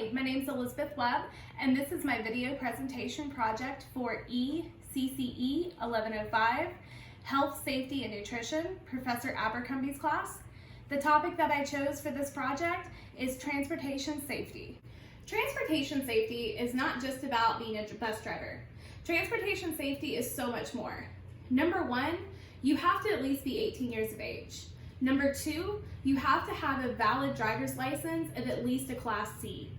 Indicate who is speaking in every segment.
Speaker 1: Hi, my name is Elizabeth Webb, and this is my video presentation project for ECCE 1105, Health, Safety, and Nutrition, Professor Abercrombie's class. The topic that I chose for this project is transportation safety. Transportation safety is not just about being a bus driver. Transportation safety is so much more. Number one, you have to at least be 18 years of age. Number two, you have to have a valid driver's license of at least a Class C.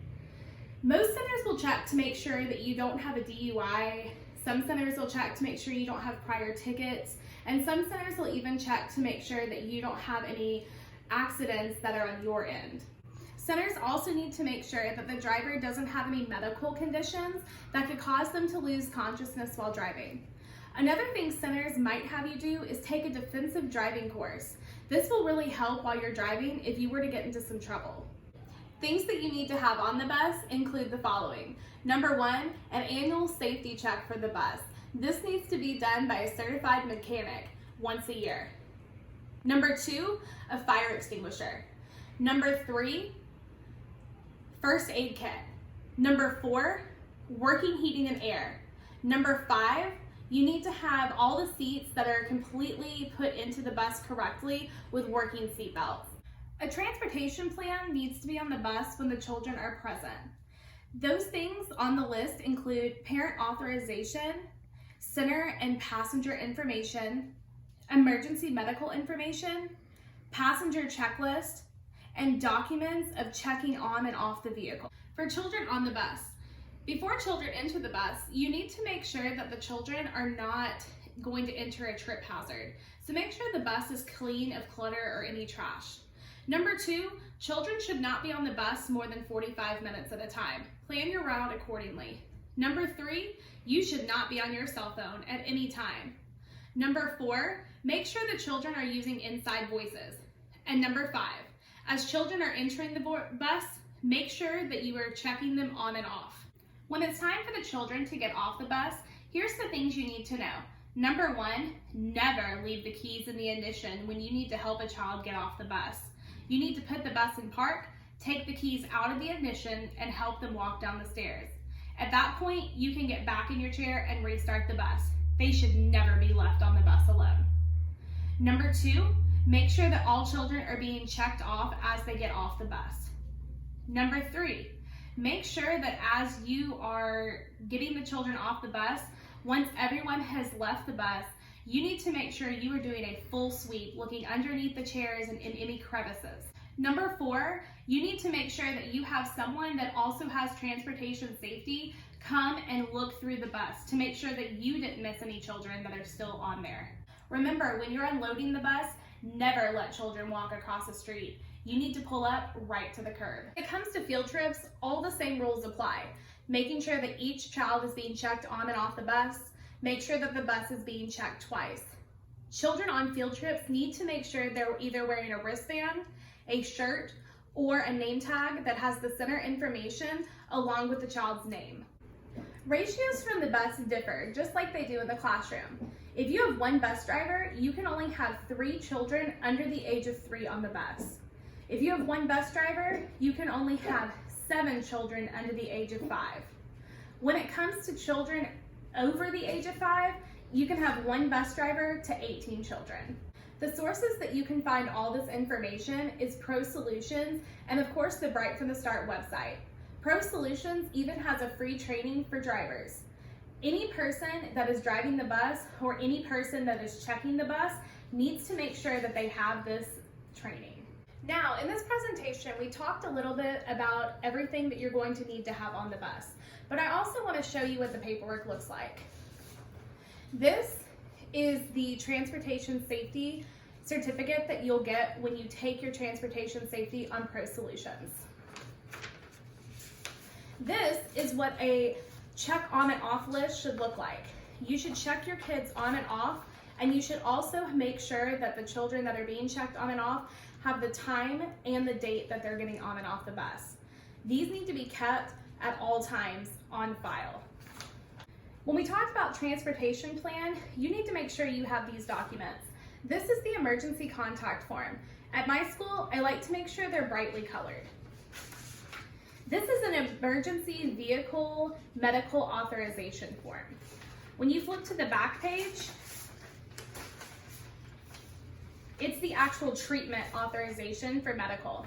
Speaker 1: Most centers will check to make sure that you don't have a DUI. Some centers will check to make sure you don't have prior tickets. And some centers will even check to make sure that you don't have any accidents that are on your end. Centers also need to make sure that the driver doesn't have any medical conditions that could cause them to lose consciousness while driving. Another thing centers might have you do is take a defensive driving course. This will really help while you're driving if you were to get into some trouble. Things that you need to have on the bus include the following. Number one, an annual safety check for the bus. This needs to be done by a certified mechanic once a year. Number two, a fire extinguisher. Number three, first aid kit. Number four, working heating and air. Number five, you need to have all the seats that are completely put into the bus correctly with working seat belts. A transportation plan needs to be on the bus when the children are present. Those things on the list include parent authorization, center and passenger information, emergency medical information, passenger checklist, and documents of checking on and off the vehicle. For children on the bus, before children enter the bus, you need to make sure that the children are not going to enter a trip hazard. So make sure the bus is clean of clutter or any trash. Number two, children should not be on the bus more than 45 minutes at a time. Plan your route accordingly. Number three, you should not be on your cell phone at any time. Number four, make sure the children are using inside voices. And number five, as children are entering the bus, make sure that you are checking them on and off. When it's time for the children to get off the bus, here's the things you need to know. Number one, never leave the keys in the ignition when you need to help a child get off the bus. You need to put the bus in park, take the keys out of the ignition, and help them walk down the stairs. At that point, you can get back in your chair and restart the bus. They should never be left on the bus alone. Number two, make sure that all children are being checked off as they get off the bus. Number three, make sure that as you are getting the children off the bus, once everyone has left the bus, you need to make sure you are doing a full sweep, looking underneath the chairs and in any crevices. Number four, you need to make sure that you have someone that also has transportation safety come and look through the bus to make sure that you didn't miss any children that are still on there. Remember, when you're unloading the bus, never let children walk across the street. You need to pull up right to the curb. When it comes to field trips, all the same rules apply. Making sure that each child is being checked on and off the bus. Make sure that the bus is being checked twice. Children on field trips need to make sure they're either wearing a wristband, a shirt, or a name tag that has the center information along with the child's name. Ratios from the bus differ, just like they do in the classroom. If you have one bus driver, you can only have 3 children under the age of 3 on the bus. If you have one bus driver, you can only have 7 children under the age of 5. When it comes to children over the age of 5, you can have one bus driver to 18 children. The sources that you can find all this information is Pro Solutions and of course the Bright from the Start website. Pro Solutions even has a free training for drivers. Any person that is driving the bus or any person that is checking the bus needs to make sure that they have this training. Now, in this presentation, we talked a little bit about everything that you're going to need to have on the bus, but I also want to show you what the paperwork looks like. This is the transportation safety certificate that you'll get when you take your transportation safety on Pro Solutions. This is what a check on and off list should look like. You should check your kids on and off, and you should also make sure that the children that are being checked on and off have the time and the date that they're getting on and off the bus. These need to be kept at all times on file. When we talked about transportation plan, you need to make sure you have these documents. This is the emergency contact form. At my school, I like to make sure they're brightly colored. This is an emergency vehicle medical authorization form. When you flip to the back page, it's the actual treatment authorization for medical.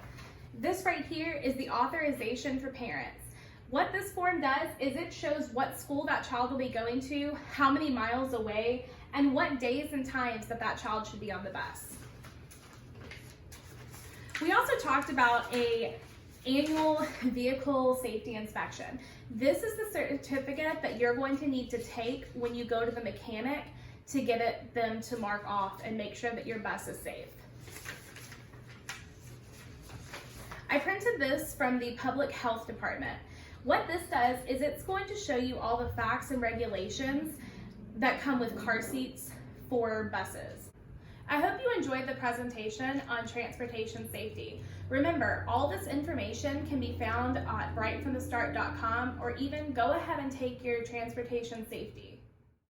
Speaker 1: This right here is the authorization for parents. What this form does is it shows what school that child will be going to, how many miles away, and what days and times that child should be on the bus. We also talked about an annual vehicle safety inspection. This is the certificate that you're going to need to take when you go to the mechanic to get them to mark off and make sure that your bus is safe. I printed this from the Public Health Department. What this does is it's going to show you all the facts and regulations that come with car seats for buses. I hope you enjoyed the presentation on transportation safety. Remember, all this information can be found on rightfromthestart.com, or even go ahead and take your transportation safety.